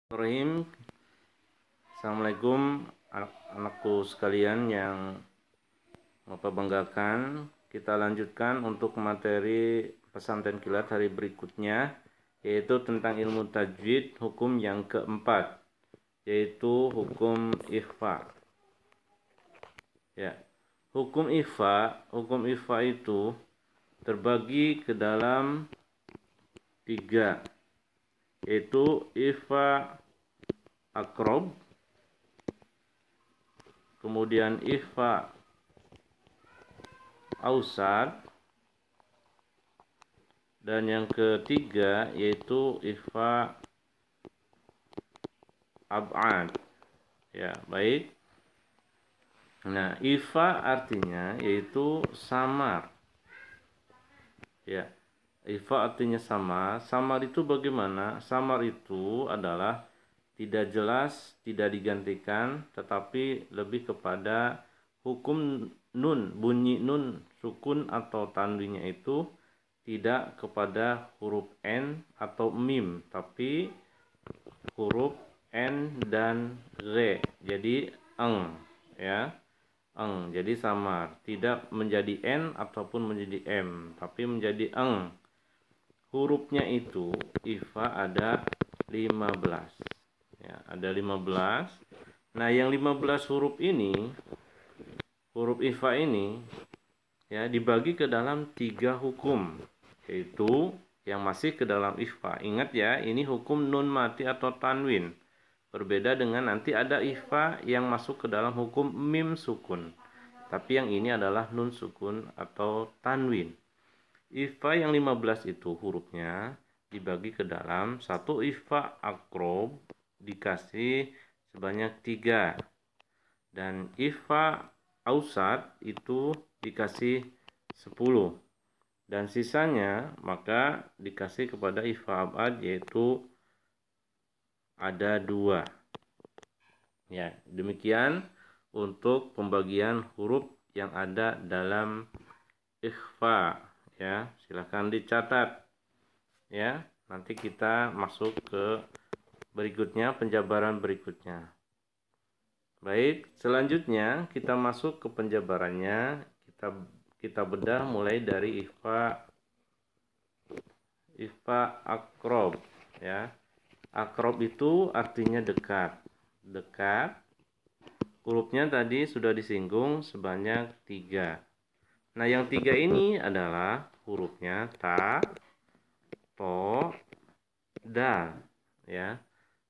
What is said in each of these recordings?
Bismillahirrahmanirrahim. Assalamualaikum anak-anakku sekalian yang Bapak banggakan. Kita lanjutkan untuk materi pesantren kilat hari berikutnya, yaitu tentang ilmu tajwid hukum yang keempat, yaitu hukum ikhfa. Ya, hukum ikhfa itu terbagi ke dalam 3, yaitu ikhfa akrob, kemudian ikhfa ausad, dan yang ketiga yaitu ikhfa ab'ad. Ya, baik. Nah, ikhfa artinya yaitu samar. Ya, ikhfa artinya samar. Samar itu bagaimana? Samar itu adalah tidak jelas, tidak digantikan, tetapi lebih kepada hukum nun, bunyi nun, sukun atau tanwinnya itu tidak kepada huruf N atau mim, tapi huruf N dan Z. Jadi eng, ya. Eng, jadi samar, tidak menjadi N ataupun menjadi M, tapi menjadi eng. Hurufnya itu ikhfa ada 15. Ya, ada 15. Nah, yang 15 huruf ini, huruf ikhfa ini ya dibagi ke dalam 3 hukum, yaitu yang masih ke dalam ikhfa. Ingat ya, ini hukum nun mati atau tanwin. Berbeda dengan nanti ada ikhfa yang masuk ke dalam hukum mim sukun. Tapi yang ini adalah nun sukun atau tanwin. Ikhfa yang 15 itu hurufnya dibagi ke dalam satu ikhfa akrob dikasih sebanyak 3, dan ikhfa ausad itu dikasih 10, dan sisanya maka dikasih kepada ikhfa abad yaitu ada 2. Ya, demikian untuk pembagian huruf yang ada dalam ikhfa. Ya, silahkan dicatat. Ya, nanti kita masuk ke berikutnya, penjabaran berikutnya. Baik, selanjutnya kita masuk ke penjabarannya. Kita bedah mulai dari ikhfa akrob, ya. Akrob itu artinya dekat. Dekat. Hurufnya tadi sudah disinggung sebanyak 3. Nah, yang 3 ini adalah hurufnya ta, to, dal, ya.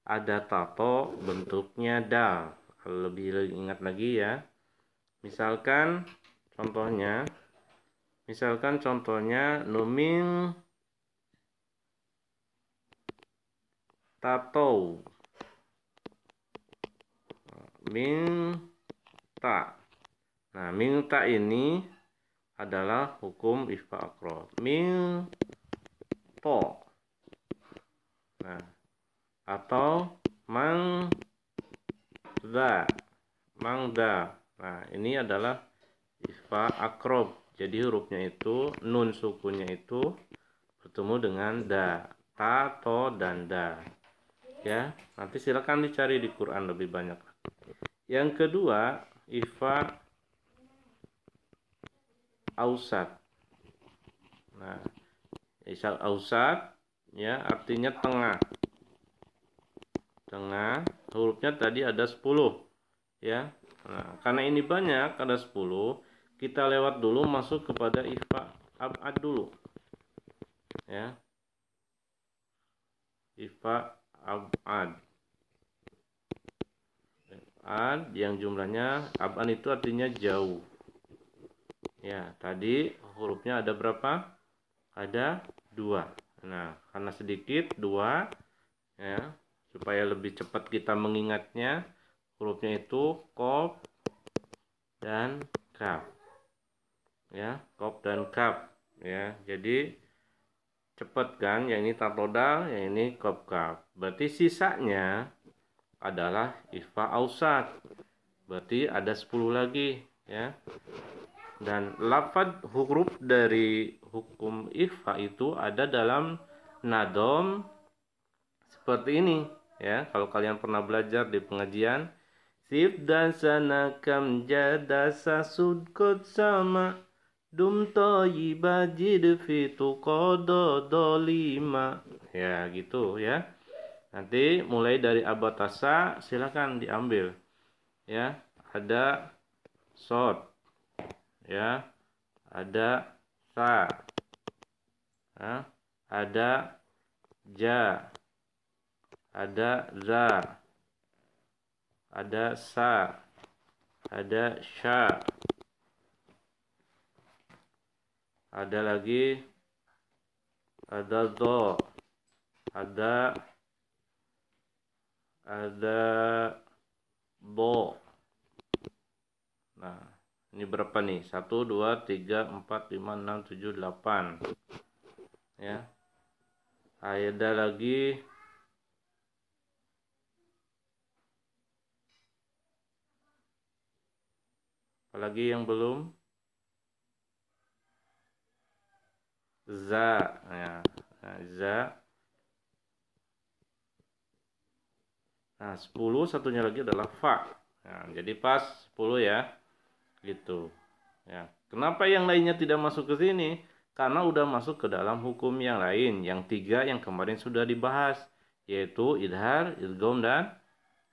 Ada tato bentuknya dal. Kalau lebih ingat lagi ya. Misalkan contohnya numing tato, minta. Nah, minta ini adalah hukum ikhfa akrob. Minto. Nah, atau mangda. Nah, ini adalah ikhfa akrob. Jadi hurufnya itu, nun sukunnya itu bertemu dengan da. Ta, to, dan da. Ya, nanti silakan dicari di Quran lebih banyak. Yang kedua, ikhfa ausad. Nah, ikhfa ausad ya artinya tengah. Tengah, hurufnya tadi ada 10, ya. Nah, karena ini banyak, ada 10, kita lewat dulu masuk kepada ikhfa abad dulu. Ya. Ikhfa abad. Abad yang jumlahnya abad itu artinya jauh. Ya, tadi hurufnya ada berapa? Ada 2. Nah, karena sedikit 2, ya, supaya lebih cepat kita mengingatnya, hurufnya itu qaf dan kaf. Ya, qaf dan kaf. Ya, jadi cepat kan? Yang ini tatodal, yang ini qaf kaf. Berarti sisanya adalah ikhfa ausad. Berarti ada 10 lagi, ya. Dan lafaz huruf dari hukum ikhfa itu ada dalam nadom seperti ini. Ya, kalau kalian pernah belajar di pengajian, sif dan sana kam jada sasud kot sama dum toyiba jid fitu kodo dolima. Ya, gitu ya. Nanti mulai dari abatasa silakan diambil. Ya, ada sod, ya, ada sa, ya, ada ja, ada za, ada sa, ada sya, ada lagi ada do, ada bo. Nah, ini berapa nih? 1, 2, 3, 4, 5, 6, 7, 8. Ya. Ada lagi apalagi yang belum? Za. Ya. Nah, za. Nah, 10 satunya lagi adalah fa. Nah, jadi pas 10 ya. Gitu. Ya. Kenapa yang lainnya tidak masuk ke sini? Karena udah masuk ke dalam hukum yang lain. Yang 3 yang kemarin sudah dibahas. Yaitu idhar, idgham, dan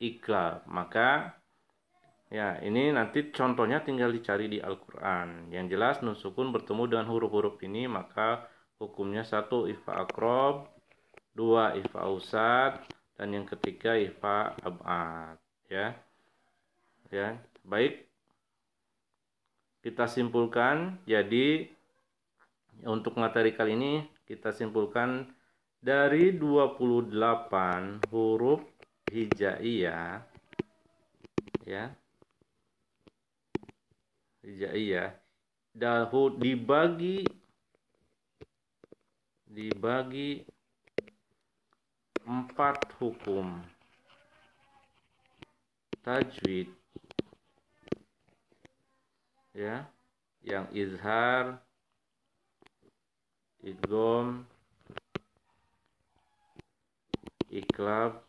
iqlab. Maka ya ini nanti contohnya tinggal dicari di Al-Quran. Yang jelas nun sukun bertemu dengan huruf-huruf ini. Maka hukumnya 1 ikhfa akrob, 2 ikhfa ausad, dan yang ketiga ikhfa ab'ad. Ya. Ya, baik. Kita simpulkan, jadi untuk materi kali ini kita simpulkan dari 28 huruf hijaiyah ya. Hijaiyah dibagi 4 hukum tajwid ya, yang izhar, idgham, iqlab,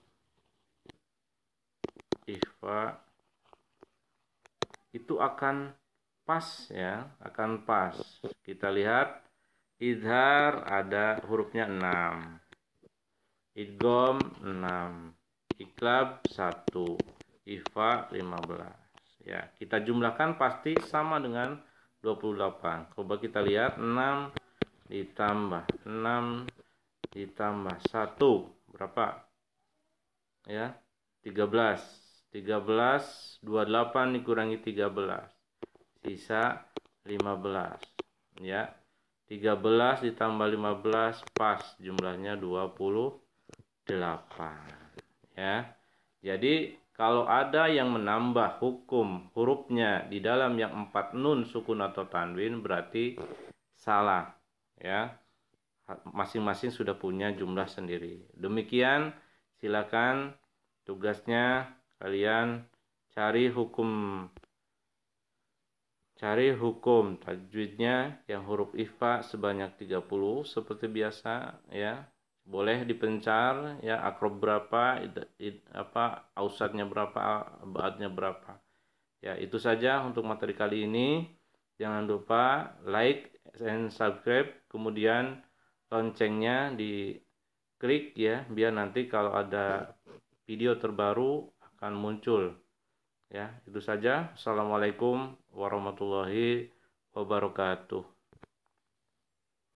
ikhfa, itu akan pas ya, akan pas. Kita lihat izhar ada hurufnya 6, idgham 6, iqlab 1, ikhfa 15. Ya, kita jumlahkan pasti sama dengan 28. Coba kita lihat 6 ditambah 6 ditambah 1 berapa? Ya, 13. 13 28 dikurangi 13. Sisa 15. Ya. 13 ditambah 15 pas jumlahnya 28. Ya. Jadi kalau ada yang menambah hukum hurufnya di dalam yang 4 nun sukun atau tanwin berarti salah ya. Masing-masing sudah punya jumlah sendiri. Demikian, silakan tugasnya kalian cari hukum tajwidnya yang huruf ikhfa sebanyak 30 seperti biasa ya. Boleh dipencar ya, akrob berapa, ausadnya berapa, abadnya berapa. Ya, itu saja untuk materi kali ini. Jangan lupa like and subscribe, kemudian loncengnya diklik ya, biar nanti kalau ada video terbaru akan muncul. Ya, itu saja. Assalamualaikum warahmatullahi wabarakatuh.